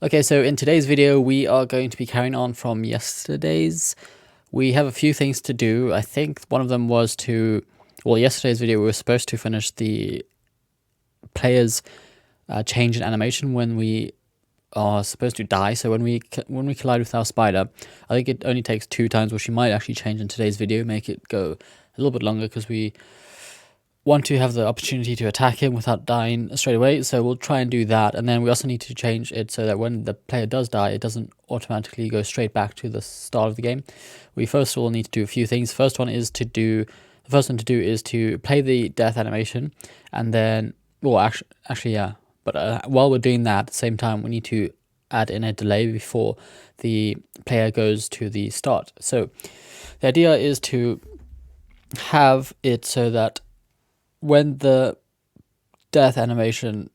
Okay, so in today's video, we are going to be carrying on from yesterday's. We have a few things to do. I think one of them was yesterday's video, we were supposed to finish the player's change in animation when we are supposed to die. So when we collide with our spider, I think it only takes 2 times, which we might actually change in today's video, make it go a little bit longer because we want to have the opportunity to attack him without dying straight away, so we'll try and do that. And then we also need to change it so that when the player does die, it doesn't automatically go straight back to the start of the game. We first of all need to do a few things. The first one to do is to play the death animation, and then, well, actually yeah, but while we're doing that, at the same time, we need to add in a delay before the player goes to the start. So the idea is to have it so that when the death animation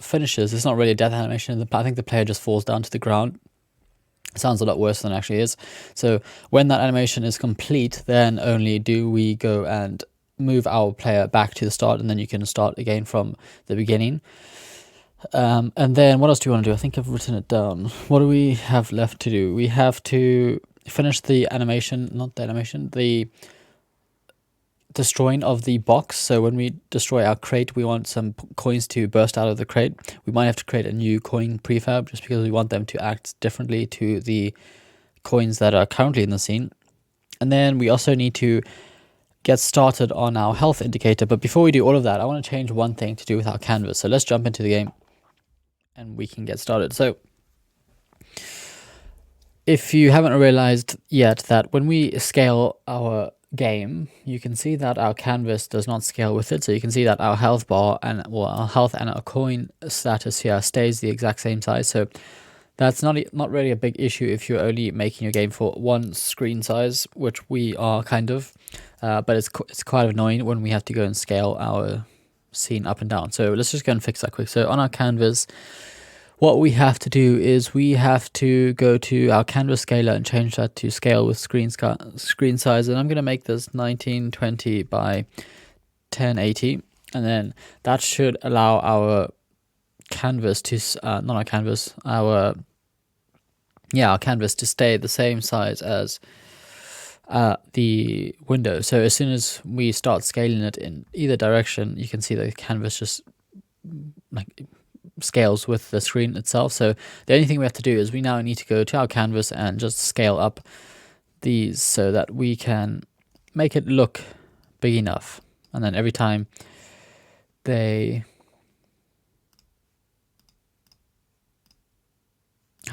finishes, it's not really a death animation. I think the player just falls down to the ground. It sounds a lot worse than it actually is. So when that animation is complete, then only do we go and move our player back to the start, and then you can start again from the beginning. And then what else do you want to do? I think I've written it down. What do we have left to do? We have to finish the animation, the destroying of the box. So when we destroy our crate, we want some coins to burst out of the crate. We might have to create a new coin prefab just because we want them to act differently to the coins that are currently in the scene. And then we also need to get started on our health indicator. But before we do all of that, I want to change one thing to do with our canvas. So let's jump into the game and we can get started. So if you haven't realized yet that when we scale our game, you can see that our canvas does not scale with it. So you can see that our health bar and our health and our coin status here stays the exact same size. So that's not really a big issue if you're only making your game for one screen size, which we are kind of. But it's quite annoying when we have to go and scale our scene up and down. So let's just go and fix that quick. So on our canvas, what we have to do is we have to go to our canvas scaler and change that to scale with screen size. And I'm going to make this 1920 by 1080. And then that should allow our canvas to, our canvas to stay the same size as the window. So as soon as we start scaling it in either direction, you can see the canvas just scales with the screen itself. So the only thing we have to do is we now need to go to our canvas and just scale up these so that we can make it look big enough. And then every time how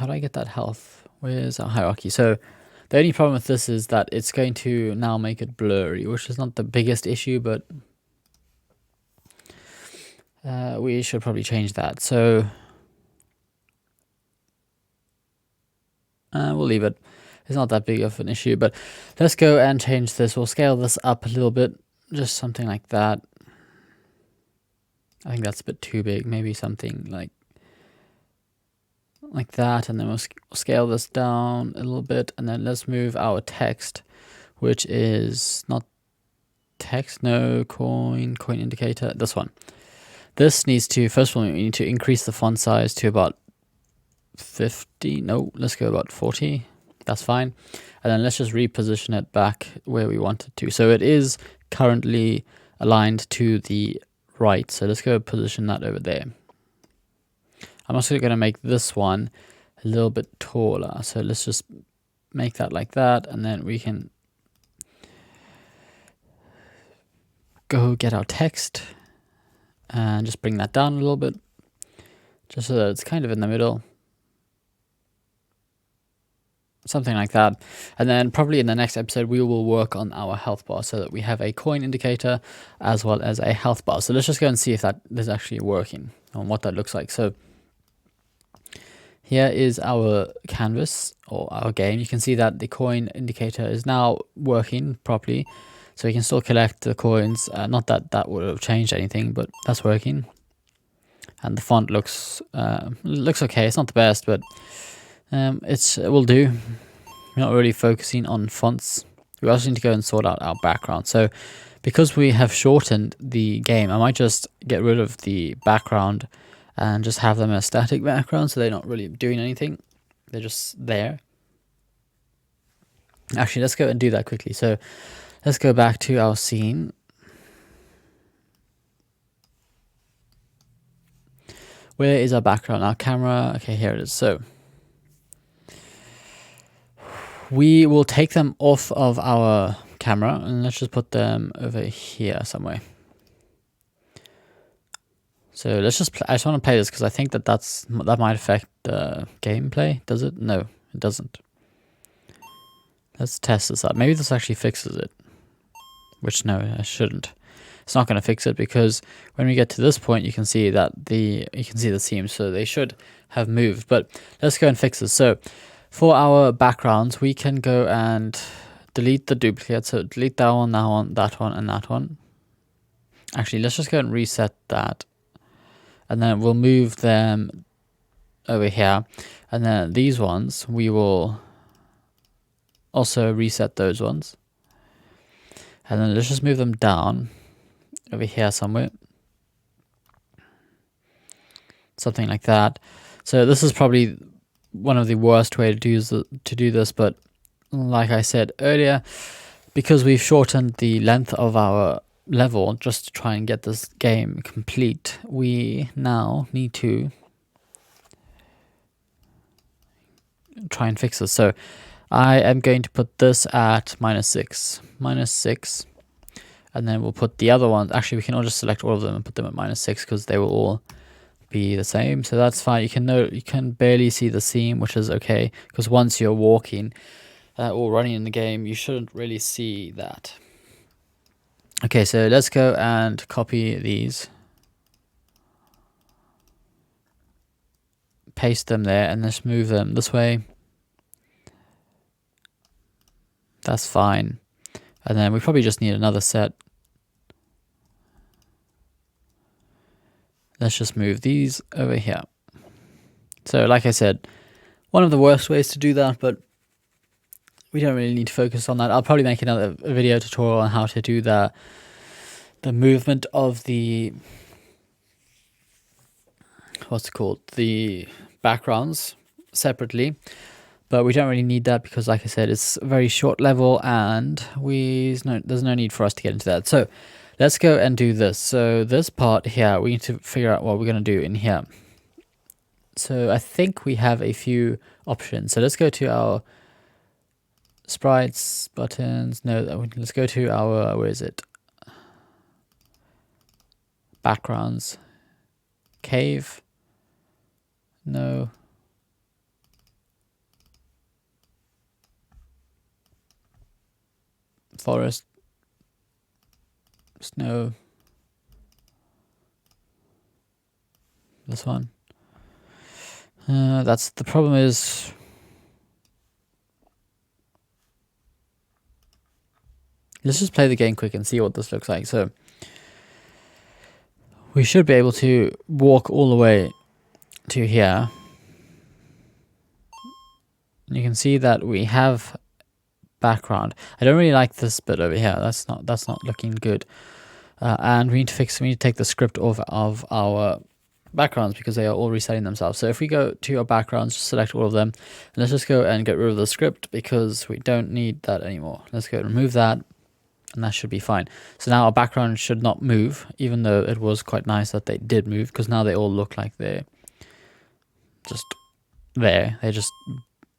do I get that health? Where's our hierarchy? So the only problem with this is that it's going to now make it blurry, which is not the biggest issue, but we should probably change that. So we'll leave it. It's not that big of an issue, but let's go and change this. We'll scale this up a little bit, just something like that. I think that's a bit too big. Maybe something like that, and then we'll scale this down a little bit, and then let's move our text, which is not text, no, coin indicator, this one. This needs to, first of all, we need to increase the font size to about 50. No, let's go about 40. That's fine. And then let's just reposition it back where we want it to. So it is currently aligned to the right. So let's go position that over there. I'm also going to make this one a little bit taller. So let's just make that like that. And then we can go get our text and just bring that down a little bit, just so that it's kind of in the middle. Something like that. And then probably in the next episode, we will work on our health bar so that we have a coin indicator as well as a health bar. So let's just go and see if that is actually working and what that looks like. So here is our canvas or our game. You can see that the coin indicator is now working properly. So we can still collect the coins. Not that that would have changed anything, but that's working. And the font looks okay. It's not the best, but it will do. We're not really focusing on fonts. We also need to go and sort out our background. So because we have shortened the game, I might just get rid of the background and just have them as static background, so they're not really doing anything. They're just there. Actually, let's go and do that quickly. So let's go back to our scene. Where is our background? Our camera. Okay, here it is. So we will take them off of our camera and let's just put them over here somewhere. So let's just I just want to play this because I think that that might affect the gameplay. Does it? No, it doesn't. Let's test this out. Maybe this actually fixes it. Which, no, it shouldn't. It's not going to fix it because when we get to this point, you can see that you can see the seams, so they should have moved. But let's go and fix this. So for our backgrounds, we can go and delete the duplicate. So delete that one, that one, and that one. Actually, let's just go and reset that. And then we'll move them over here. And then these ones, we will also reset those ones. And then let's just move them down over here somewhere. Something like that. So this is probably one of the worst way to do this, but like I said earlier, because we've shortened the length of our level just to try and get this game complete, we now need to try and fix this. So I am going to put this at -6. -6. And then we'll put the other ones. Actually, we can all just select all of them and put them at -6 because they will all be the same. So that's fine. You can barely see the seam, which is okay, because once you're walking or running in the game, you shouldn't really see that. Okay, so let's go and copy these. Paste them there and let's move them this way. That's fine. And then we probably just need another set. Let's just move these over here. So like I said, one of the worst ways to do that, but we don't really need to focus on that. I'll probably make another video tutorial on how to do the movement of the, what's it called, the backgrounds separately. But we don't really need that because, like I said, it's a very short level and there's no need for us to get into that. So let's go and do this. So this part here, we need to figure out what we're going to do in here. So I think we have a few options. So let's go to our sprites, buttons. No, let's go to our, where is it? Backgrounds. Cave. No. Forest. Snow. This one. That's the problem is let's just play the game quick and see what this looks like. So we should be able to walk all the way to here. And you can see that we have background. I don't really like this bit over here. That's not looking good. And we need to take the script of our backgrounds because they are all resetting themselves. So if we go to our backgrounds, just select all of them, and let's just go and get rid of the script because we don't need that anymore. Let's go and remove that, and that should be fine. So now our background should not move, even though it was quite nice that they did move, because now they all look like they're just there. They're just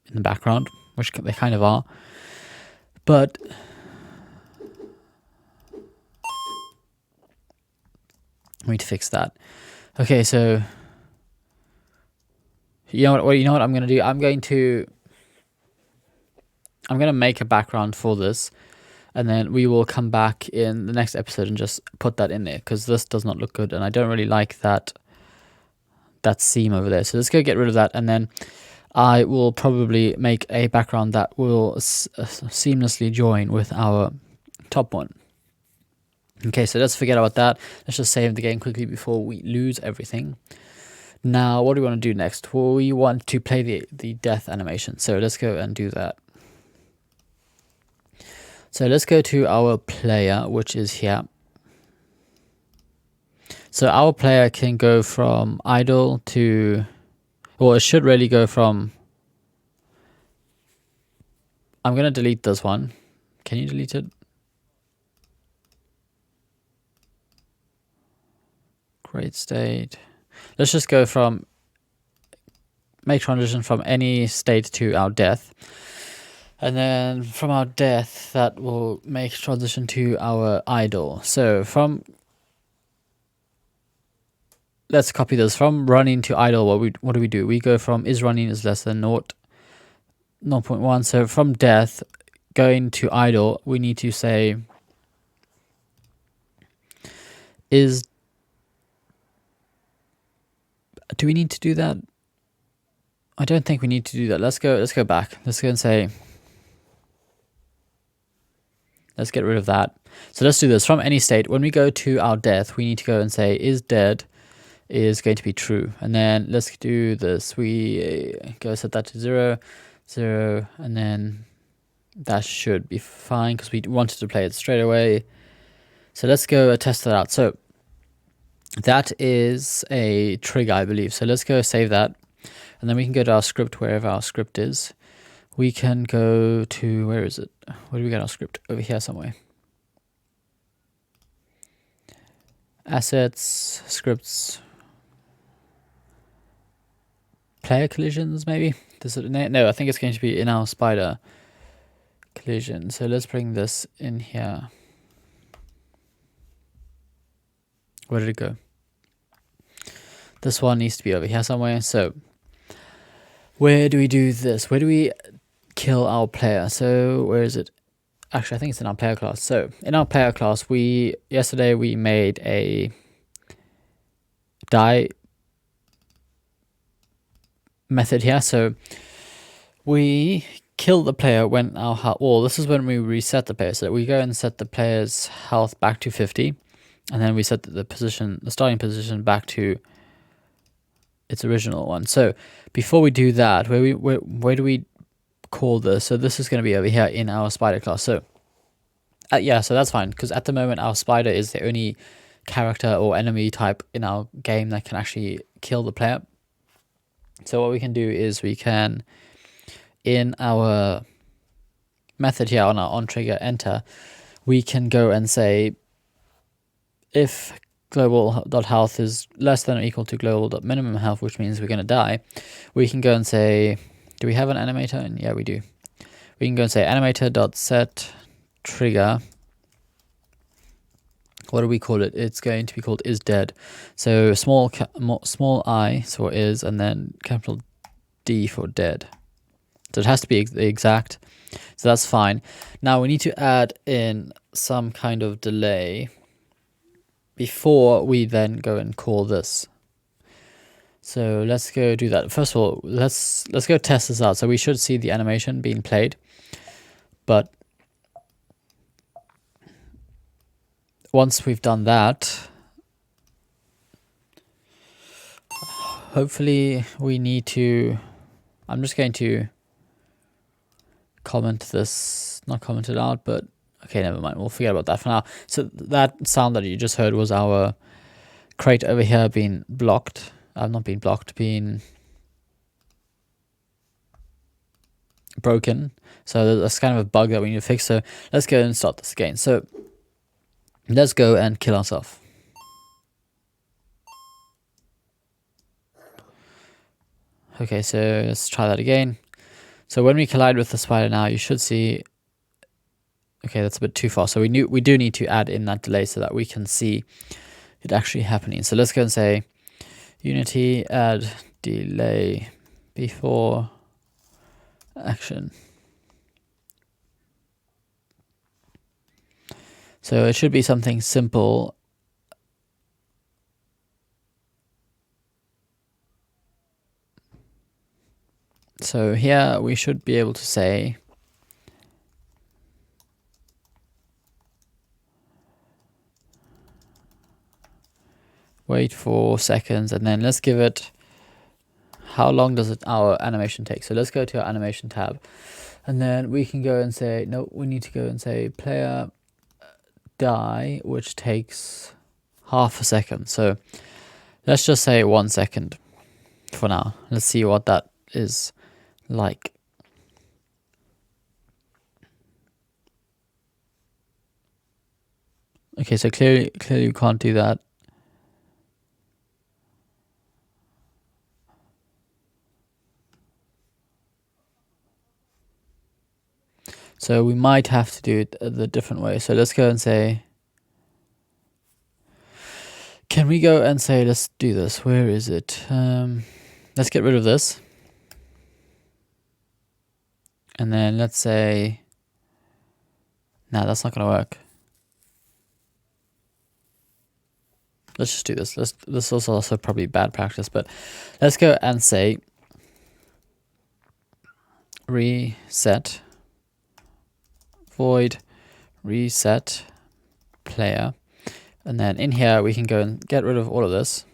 in the background, which they kind of are. But we need to fix that. Okay, so you know what I'm gonna do? I'm gonna make a background for this, and then we will come back in the next episode and just put that in there because this does not look good, and I don't really like that seam over there. So let's go get rid of that, and then I will probably make a background that will seamlessly join with our top one. Okay, so let's forget about that. Let's just save the game quickly before we lose everything. Now, what do we want to do next? Well, we want to play the death animation. So let's go and do that. So let's go to our player, which is here. So our player can go from idle to, well, it should really go from, I'm going to delete this one. Can you delete it? Create state. Let's just go from, make transition from any state to our death. And then from our death, that will make transition to our idle. So from, let's copy this. From running to idle, what do we do? We go from is running is less than 0.1. So from death going to idle, we need to say is, do we need to do that? I don't think we need to do that. Let's go back. Let's go and say, let's get rid of that. So let's do this. From any state, when we go to our death, we need to go and say is dead is going to be true. And then let's do this. We go set that to 0, 0, and then that should be fine because we wanted to play it straight away. So let's go test that out. So that is a trigger, I believe. So let's go save that. And then we can go to our script, wherever our script is. We can go to, where is it? Where do we get our script? Over here somewhere. Assets, scripts, player collisions, maybe? No, I think it's going to be in our spider collision. So let's bring this in here. Where did it go? This one needs to be over here somewhere. So where do we do this? Where do we kill our player? So where is it? Actually, I think it's in our player class. So in our player class, yesterday we made a die method here. So we kill the player when our health, well, this is when we reset the player. So we go and set the player's health back to 50, and then we set the starting position back to its original one. So before we do that, where do we call this? So this is going to be over here in our spider class. So yeah, so that's fine, because at the moment our spider is the only character or enemy type in our game that can actually kill the player. So what we can do is we can, in our method here on our onTrigger_enter, we can go and say if global.health is less than or equal to global.minimum health, which means we're going to die, we can go and say, do we have an animator? And yeah, we do. We can go and say animator.set trigger. What do we call it? It's going to be called is dead. So small I for is, and then capital D for dead. So it has to be exact. So that's fine. Now we need to add in some kind of delay before we then go and call this. So let's go do that. First of all, let's go test this out. So we should see the animation being played, but once we've done that, hopefully we need to, I'm just going to comment this, not comment it out, but okay, never mind. We'll forget about that for now. So that sound that you just heard was our crate over here being blocked. Not being blocked, being broken. So that's kind of a bug that we need to fix. So let's go and start this again. So let's go and kill ourselves. Okay, so let's try that again. So when we collide with the spider now, you should see, okay, that's a bit too far. So we do need to add in that delay so that we can see it actually happening. So let's go and say Unity add delay before action. So it should be something simple. So here we should be able to say wait 4 seconds, and then let's give it, how long does our animation take? So let's go to our animation tab, and then we can go and say, no, we need to go and say player die, which takes half a second. So let's just say 1 second for now. Let's see what that is like. Okay, so clearly you can't do that. So we might have to do it the different way. So let's go and say, can we go and say, let's do this. Where is it? Let's get rid of this. And then let's say, nah, that's not going to work. Let's just do this. This is also probably bad practice, but let's go and say reset void reset player. And then in here, we can go and get rid of all of this.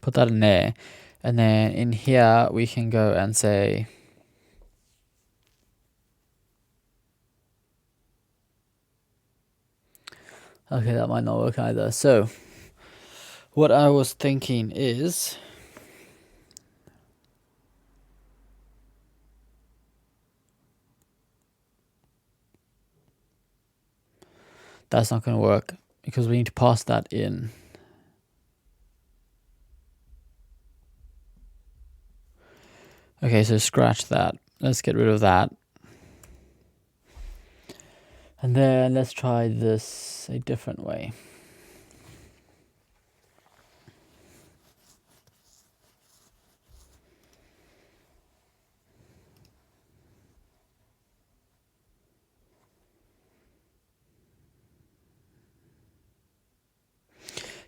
Put that in there. And then in here, we can go and say, okay, that might not work either. So what I was thinking is, that's not going to work because we need to pass that in. Okay, so scratch that. Let's get rid of that. And then let's try this a different way.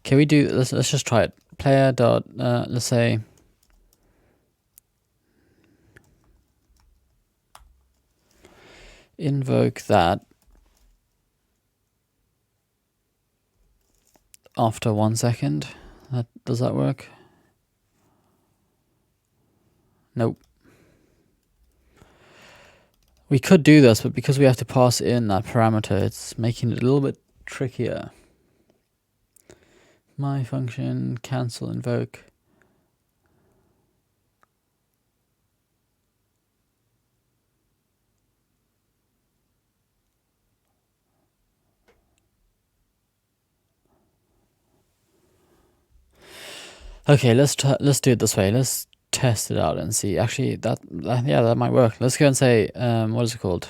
Can we do, let's just try it. Player dot, let's say, invoke that after 1 second. Does that work? Nope. We could do this, but because we have to pass in that parameter, it's making it a little bit trickier. My function, cancel, invoke. Okay, let's do it this way. Let's test it out and see. Actually, yeah, that might work. Let's go and say, what is it called?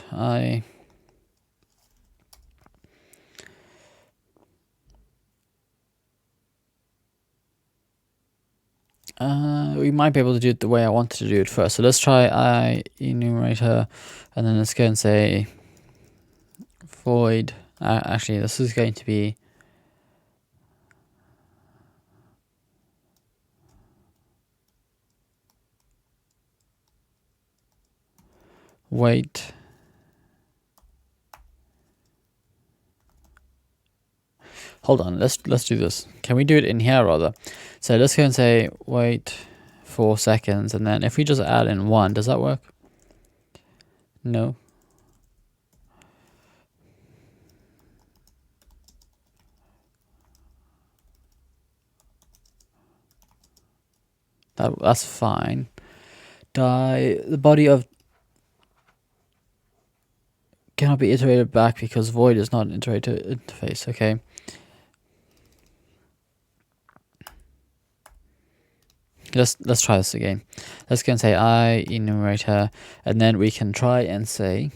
We might be able to do it the way I wanted to do it first. So let's try enumerator, and then let's go and say void. Actually, this is going to be wait. Hold on, let's do this. Can we do it in here rather? So let's go and say wait 4 seconds, and then if we just add in 1, does that work? No. That's fine. The body of cannot be iterated back because void is not an iterator interface. Okay. Let's try this again. Let's go and say enumerator, and then we can try and say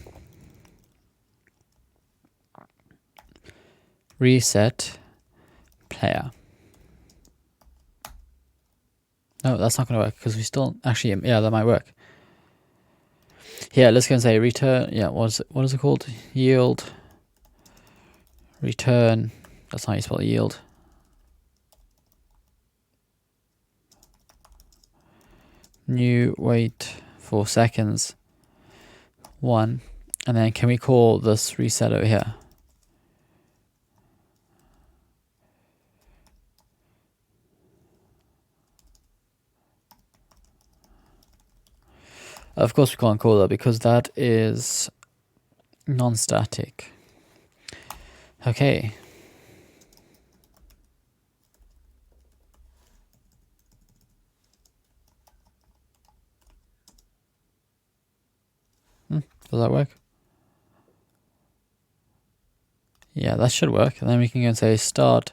reset player. No, that's not going to work because we still actually, yeah, that might work. Yeah, let's go and say return. Yeah, what is it called? Yield return. That's how you spell yield. New wait 4 seconds 1, and then can we call this reset over here? Of course we can't call that because that is non-static. Okay. Does that work? Yeah, that should work. And then we can go and say start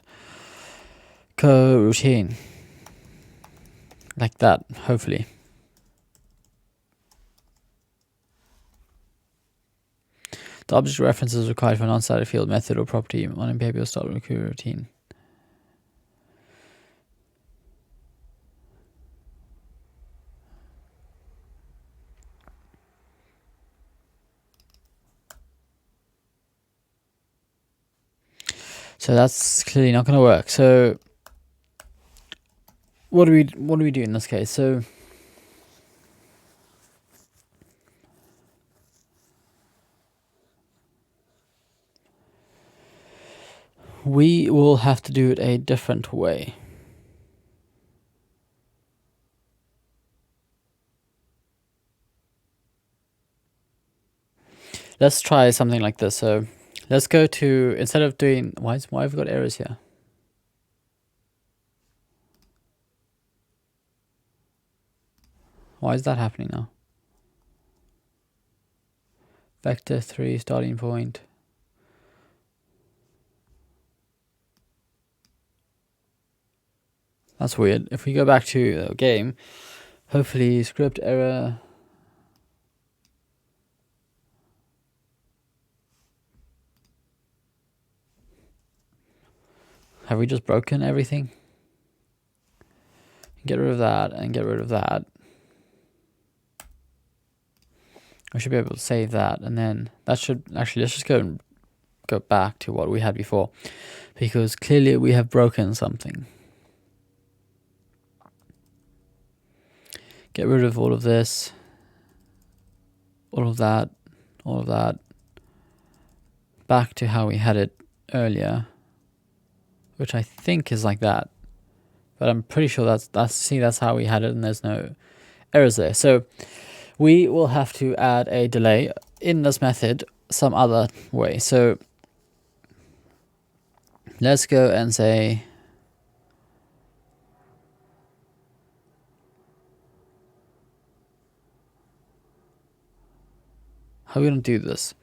coroutine. Like that, hopefully. The object reference is required for a non-static field method or property on in paper start coroutine. So that's clearly not going to work. So what do we do in this case? So we will have to do it a different way. Let's try something like this. So let's go to, instead of doing, why have we got errors here? Why is that happening now? Vector 3 starting point. That's weird. If we go back to the game, hopefully script error. Have we just broken everything? Get rid of that and get rid of that. I should be able to save that, and then that should actually, let's just go back to what we had before, because clearly we have broken something. Get rid of all of this, all of that, all of that. Back to how we had it earlier, which I think is like that, but I'm pretty sure that's how we had it, and there's no errors there. So we will have to add a delay in this method some other way. So let's go and say how are we going to do this?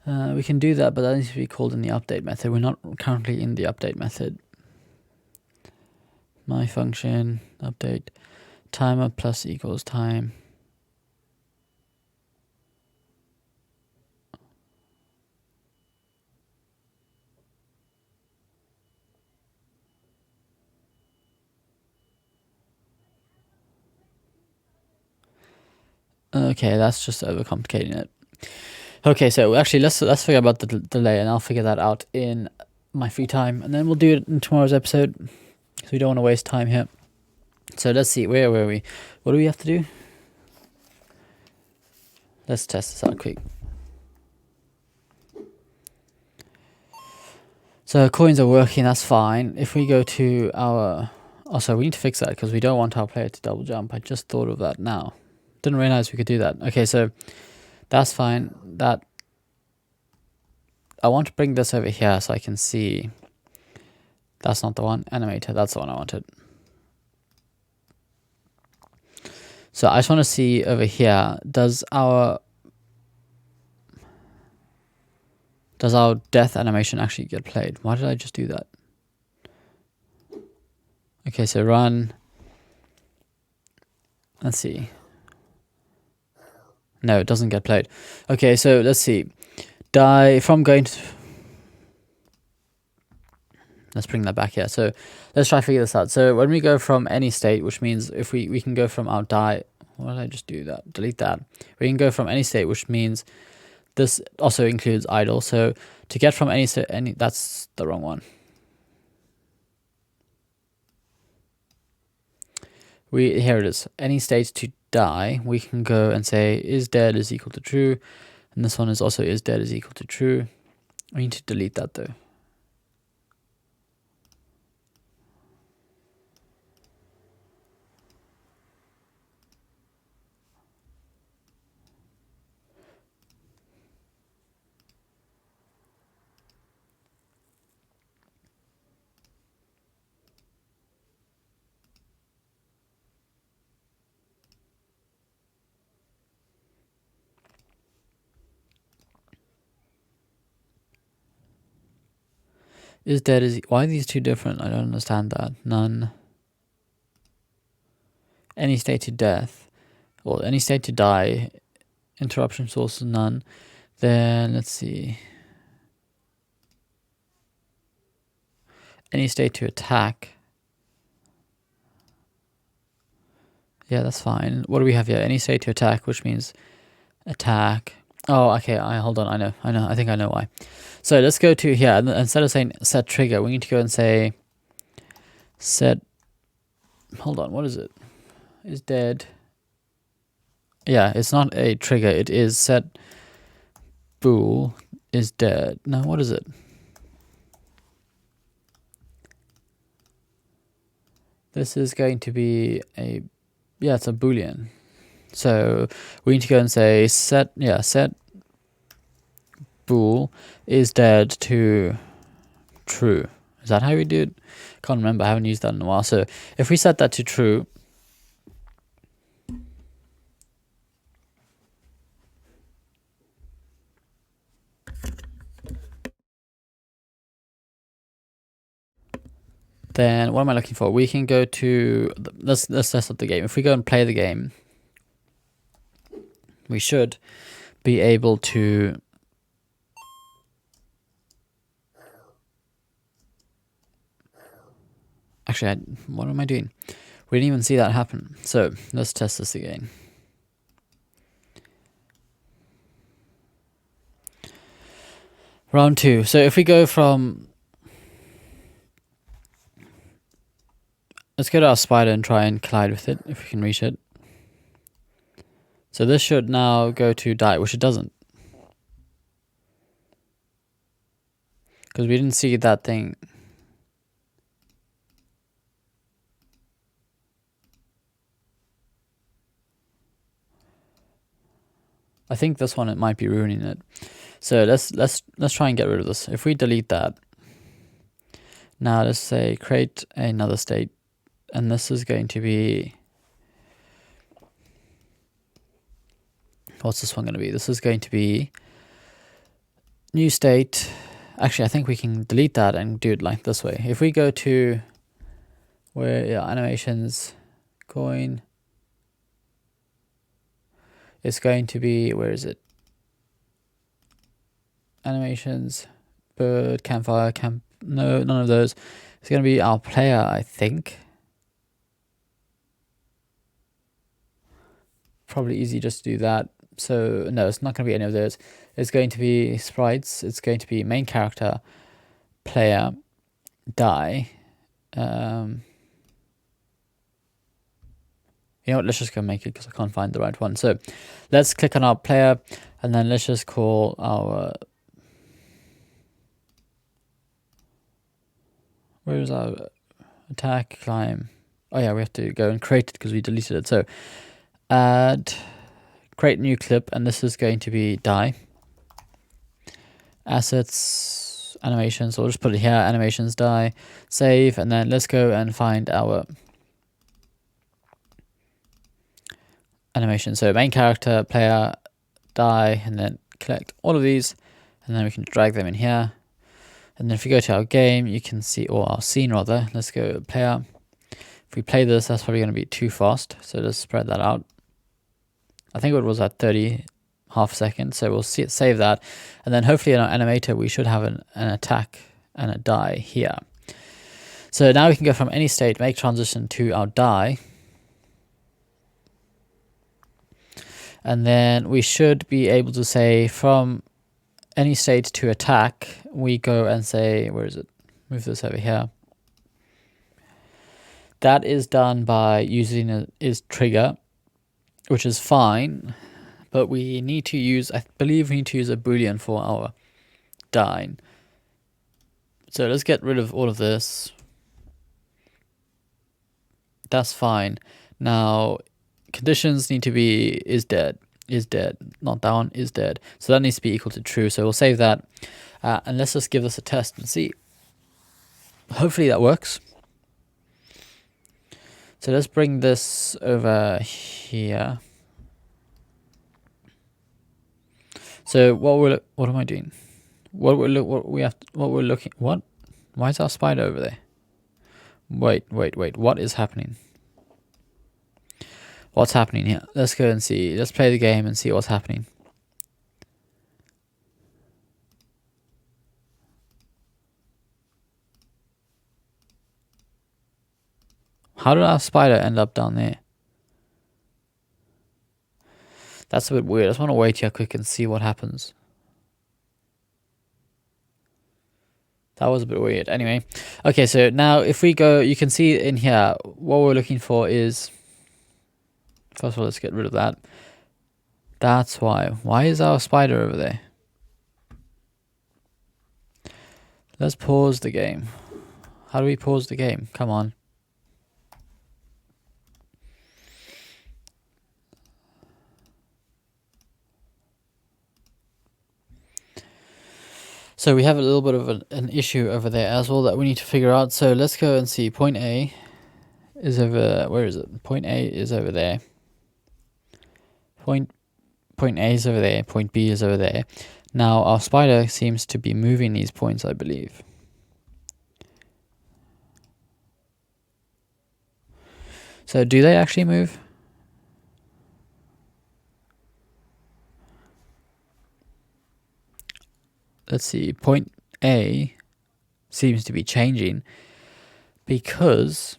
We can do that, but that needs to be called in the update method. We're not currently in the update method. My function update timer plus equals time. Okay, that's just overcomplicating it. Okay, so actually let's figure about the delay, and I'll figure that out in my free time, and then we'll do it in tomorrow's episode, so we don't want to waste time here. So let's see, where were we? What do we have to do? Let's test this out quick. So coins are working, that's fine. If we go to our, also we need to fix that because we don't want our player to double jump. I just thought of that now. Didn't realize we could do that. Okay, so that's fine. That, I want to bring this over here so I can see. That's not the one. Animator, that's the one I wanted. So I just want to see over here, does our death animation actually get played? Why did I just do that? Okay, so run. Let's see. No, it doesn't get played. Okay, so let's see. Die from going to... Let's bring that back here. So let's try to figure this out. So when we go from any state, which means if we can go from our die... Why did I just do that? Delete that. We can go from any state, which means this also includes idle. So to get from any state... That's the wrong one. Here it is. Any state to die, we can go and say is dead is equal to true, and this one is also is dead is equal to true. We need to delete that though. Is dead is... Why are these two different? I don't understand that. None. Any state to death. Well, any state to die. Interruption source is none. Then, let's see. Any state to attack. Yeah, that's fine. What do we have here? Any state to attack, which means attack. Oh, okay. Hold on. I know. I think I know why. So let's go to here. And instead of saying set trigger, we need to go and say set. Hold on. What is it? Is dead. Yeah, it's not a trigger. It is set bool is dead. No, what is it? This is going to be a... Yeah, it's a boolean. So we need to go and say set bool is dead to true. Is that how we do it? Can't remember. I haven't used that in a while. So if we set that to true, then what am I looking for? We can go to... Let's test up the game. If we go and play the game, we should be able to... Actually, what am I doing? We didn't even see that happen. So let's test this again. Round 2. So if we go from... Let's go to our spider and try and collide with it, if we can reach it. So this should now go to die, which it doesn't. Because we didn't see that thing. I think this one, it might be ruining it. So let's try and get rid of this. If we delete that. Now let's say create another state. And this is going to be... What's this one going to be? This is going to be new state. Actually, I think we can delete that and do it like this way. If we go to where, yeah, animations, coin, it's going to be, where is it? Animations, bird, campfire, no, none of those. It's going to be our player, I think. Probably easy just to do that. So no, it's not going to be any of those. It's going to be sprites. It's going to be main character, player, die. You know what? Let's just go make it because I can't find the right one. So let's click on our player and then let's just call our... Where's our attack, climb? Oh yeah, we have to go and create it because we deleted it. So add, create new clip, and this is going to be die. Assets, animations, so we'll just put it here, animations, die, save, and then let's go and find our animation. So main character, player, die, and then collect all of these, and then we can drag them in here. And then if we go to our game, you can see, or our scene rather, let's go player. If we play this, that's probably going to be too fast, so let's spread that out. I think it was at 30 half second, so we'll see it, save that, and then hopefully in our animator we should have an attack and a die here. So now we can go from any state, make transition to our die, and then we should be able to say from any state to attack, we go and say, where is it? Move this over here. That is done by using a is trigger, which is fine, but we need to use, I believe we need to use a boolean for our die. So let's get rid of all of this. That's fine. Now conditions need to be is dead, not down, is dead. So that needs to be equal to true. So we'll save that, and let's just give this a test and see. Hopefully that works. So let's bring this over here. So what am I doing? What we're looking? What? Why is our spider over there? Wait. What is happening? What's happening here? Let's go and see. Let's play the game and see what's happening. How did our spider end up down there? That's a bit weird. I just want to wait here quick and see what happens. That was a bit weird. Anyway, okay, so now if we go, you can see in here, what we're looking for is, first of all, let's get rid of that. That's why. Why is our spider over there? Let's pause the game. How do we pause the game? Come on. So we have a little bit of an issue over there as well that we need to figure out. So let's go and see. Point A is over, where is it? Point A is over there. Point A is over there. Point B is over there. Now our spider seems to be moving these points, I believe. So do they actually move? Let's see. Point A seems to be changing because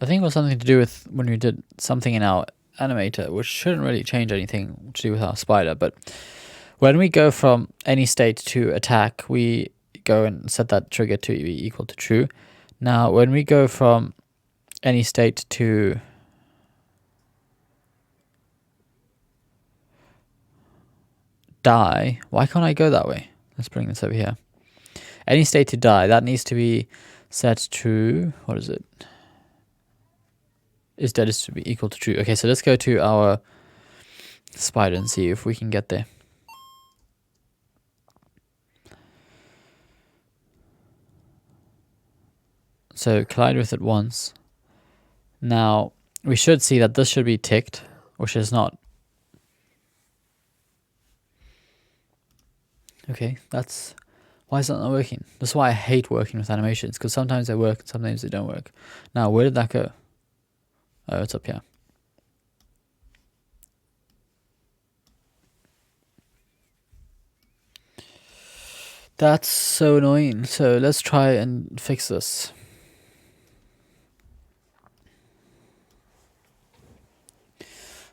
I think it was something to do with when we did something in our animator, which shouldn't really change anything to do with our spider. But when we go from any state to attack, we go and set that trigger to be equal to true. Now, when we go from any state to die, why can't I go that way? Let's bring this over here. Any state to die, that needs to be set to, what is it? Is dead is to be equal to true. Okay, so let's go to our spider and see if we can get there. So collide with it once. Now, we should see that this should be ticked, which is not. Okay, that's... Why is that not working? That's why I hate working with animations, because sometimes they work and sometimes they don't work. Now, where did that go? Oh, it's up here. That's so annoying. So let's try and fix this.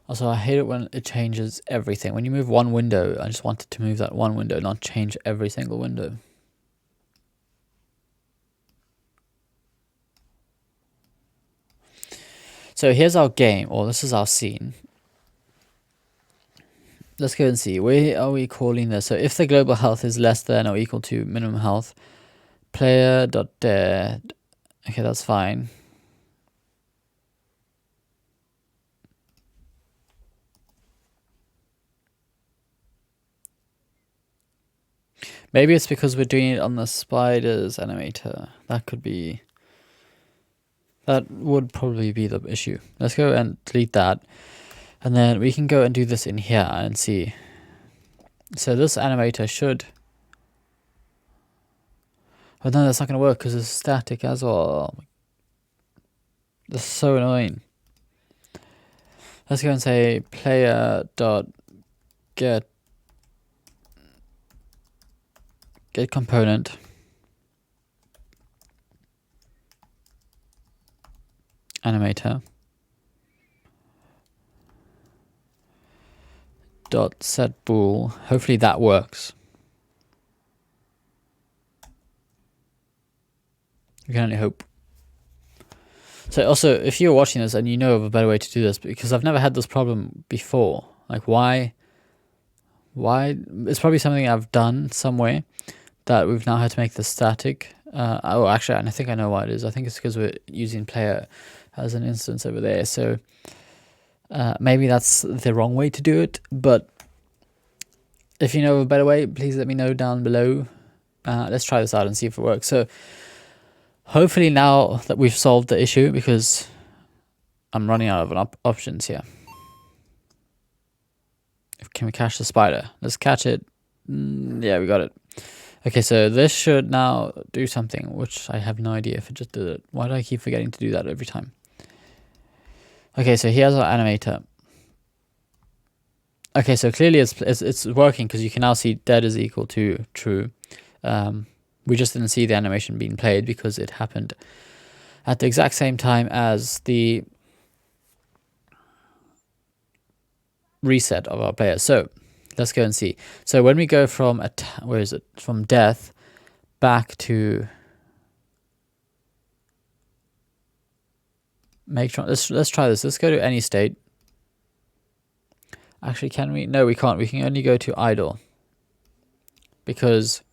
Also, I hate it when it changes everything. When you move one window, I just want it to move that one window, not change every single window. So here's our game, or this is our scene. Let's go and see. Where are we calling this? So if the global health is less than or equal to minimum health, player.dead. Okay, that's fine. Maybe it's because we're doing it on the spider's animator. That could be... That would probably be the issue. Let's go and delete that. And then we can go and do this in here and see. So this animator should... But no, that's not going to work because it's static as well. That's so annoying. Let's go and say player.get component animator dot set bool. Hopefully that works. We can only hope. So also, if you're watching this and you know of a better way to do this, because I've never had this problem before, like why it's probably something I've done somewhere that we've now had to make this static. Oh, actually, and I think I know why it is. I think it's because we're using player as an instance over there. So maybe that's the wrong way to do it. But if you know of a better way, please let me know down below. Let's try this out and see if it works. So hopefully now that we've solved the issue, because I'm running out of options here. Can we catch the spider? Let's catch it. Yeah, we got it. Okay, so this should now do something, which I have no idea if it just did it. Why do I keep forgetting to do that every time? Okay, so here's our animator. Okay, so clearly it's working because you can now see dead is equal to true. We just didn't see the animation being played because it happened at the exact same time as the reset of our player. So let's go and see. So when we go from where is it? From death back to make. Let's try this. Let's go to any state. Actually, can we? No, we can't. We can only go to idle. Because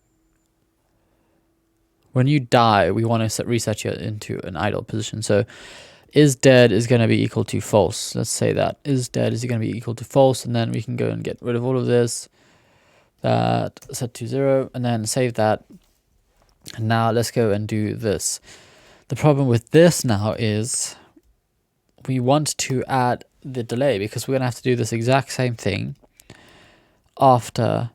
when you die, we want to reset you into an idle position. So is dead is going to be equal to false. Let's say that. Is dead is going to be equal to false. And then we can go and get rid of all of this. That set to 0. And then save that. And now let's go and do this. The problem with this now is we want to add the delay because we're going to have to do this exact same thing after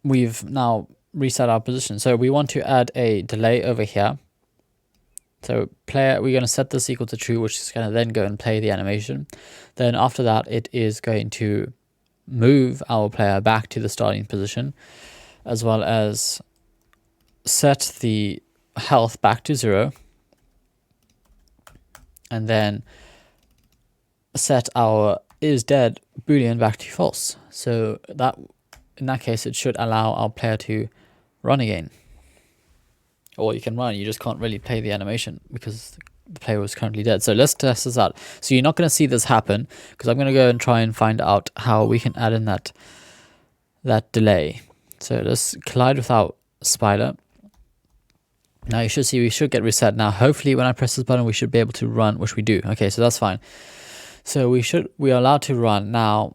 we've now reset our position. So we want to add a delay over here. So we're going to set this equal to true, which is going to then go and play the animation. Then after that, it is going to move our player back to the starting position, as well as set the health back to 0. And then set our is dead boolean back to false. So that in that case, it should allow our player to run again. Or you can run, you just can't really play the animation because the player was currently dead. So let's test this out. So you're not going to see this happen because I'm going to go and try and find out how we can add in that delay. So let's collide with our spider. Now you should see we should get reset. Now hopefully when I press this button we should be able to run, which we do. Okay, so that's fine. So we are allowed to run. Now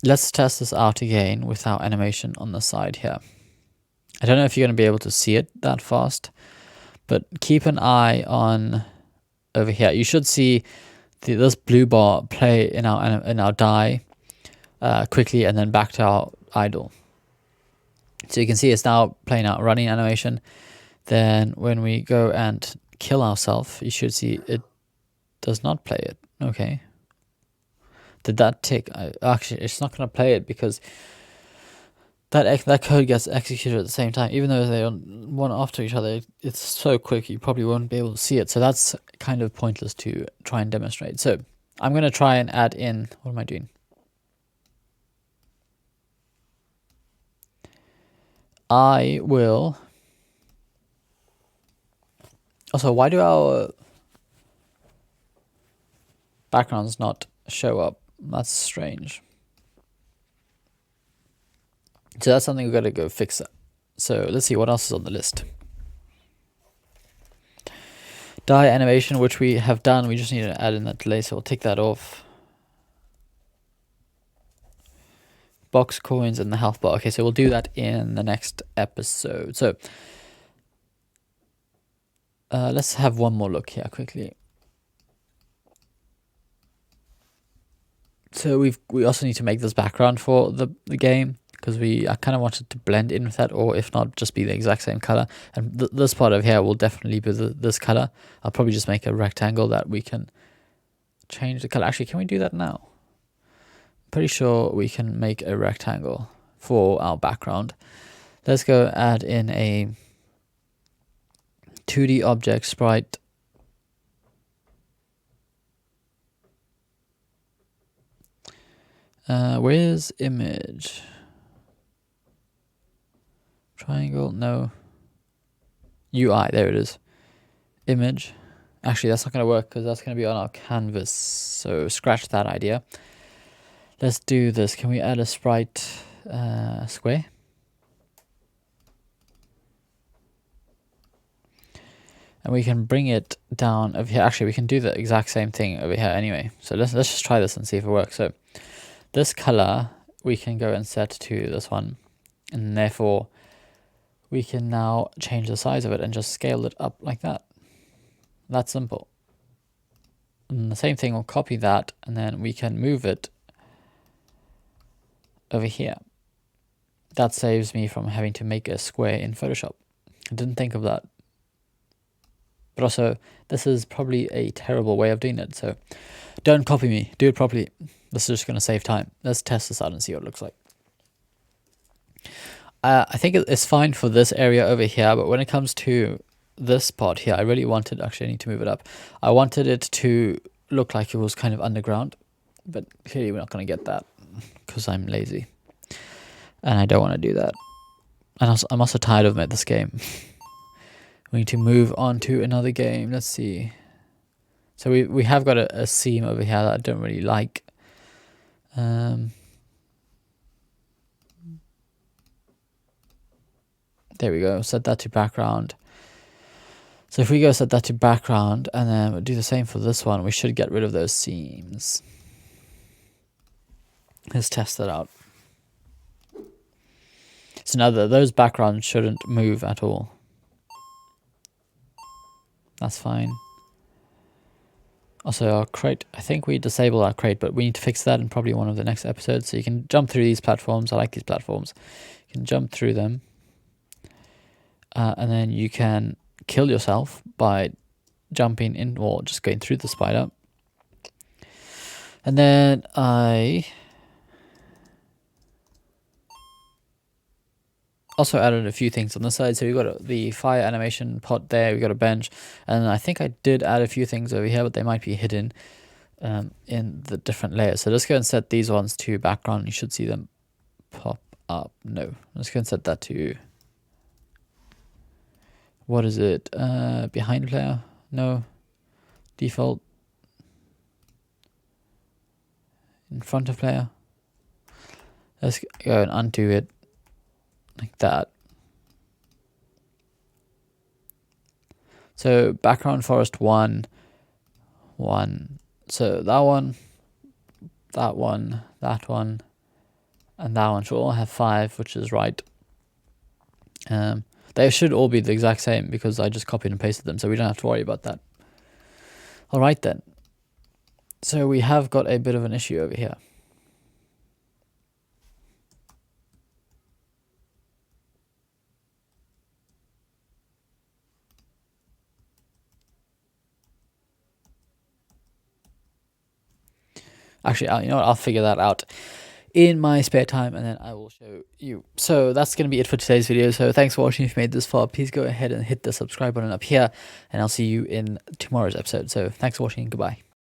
let's test this out again with our animation on the side here. I don't know if you're going to be able to see it that fast, but keep an eye on over here. You should see this blue bar play in our die quickly and then back to our idle. So you can see it's now playing out running animation. Then when we go and kill ourselves, you should see it does not play it. Okay. Did that tick? Actually, it's not going to play it because that code gets executed at the same time. Even though they're one after each other, it's so quick you probably won't be able to see it. So that's kind of pointless to try and demonstrate. So I'm going to try and add in, what am I doing? I will. Also, why do our backgrounds not show up? That's strange. So that's something we've got to go fix that. So let's see what else is on the list. Die animation, which we have done. We just need to add in that delay, so we'll take that off. Box coins and the health bar. Okay, so we'll do that in the next episode. So let's have one more look here quickly. So we also need to make this background for the game because I kind of wanted to blend in with that, or if not, just be the exact same color. And this part of here will definitely be this color. I'll probably just make a rectangle that we can change the color. Actually, can we do that now? Pretty sure we can make a rectangle for our background. Let's go add in a 2D object sprite. Where's image? Triangle, no. UI, there it is. Image. Actually, that's not going to work because that's going to be on our canvas. So scratch that idea. Let's do this. Can we add a sprite square? And we can bring it down over here. Actually, we can do the exact same thing over here anyway. So let's just try this and see if it works. So this color we can go and set to this one, and therefore we can now change the size of it and just scale it up like that. That's simple. And the same thing, we'll copy that and then we can move it over here. That saves me from having to make a square in Photoshop. I didn't think of that. But also, this is probably a terrible way of doing it, so don't copy me. Do it properly. This is just going to save time. Let's test this out and see what it looks like. I think it's fine for this area over here, but when it comes to this part here, I really wanted, actually I need to move it up. I wanted it to look like it was kind of underground, but clearly we're not going to get that because I'm lazy. And I don't want to do that. And I'm also tired of this game. We need to move on to another game. Let's see. So we have got a seam over here that I don't really like. There we go. Set that to background. So if we go set that to background and then we'll do the same for this one, we should get rid of those seams. Let's test that out. So now those backgrounds shouldn't move at all. That's fine. Also our crate, I think we disabled our crate, but we need to fix that in probably one of the next episodes. So you can jump through these platforms. I like these platforms. You can jump through them. And then you can kill yourself by jumping in or just going through the spider. And then I also added a few things on the side. So we got the fire animation pot there. We got a bench, and I think I did add a few things over here, but they might be hidden in the different layers. So let's go and set these ones to background. You should see them pop up. No, let's go and set that to, what is it? Behind player? No. Default. In front of player. Let's go and undo it like that. So background forest 1. So that one, that one, that one, and that one should all have 5, which is right. They should all be the exact same because I just copied and pasted them, so we don't have to worry about that. All right then. So we have got a bit of an issue over here. Actually, you know what? I'll figure that out in my spare time, and then I will show you. So that's going to be it for today's video. So thanks for watching. If you made this far, please go ahead and hit the subscribe button up here, and I'll see you in tomorrow's episode. So thanks for watching. Goodbye.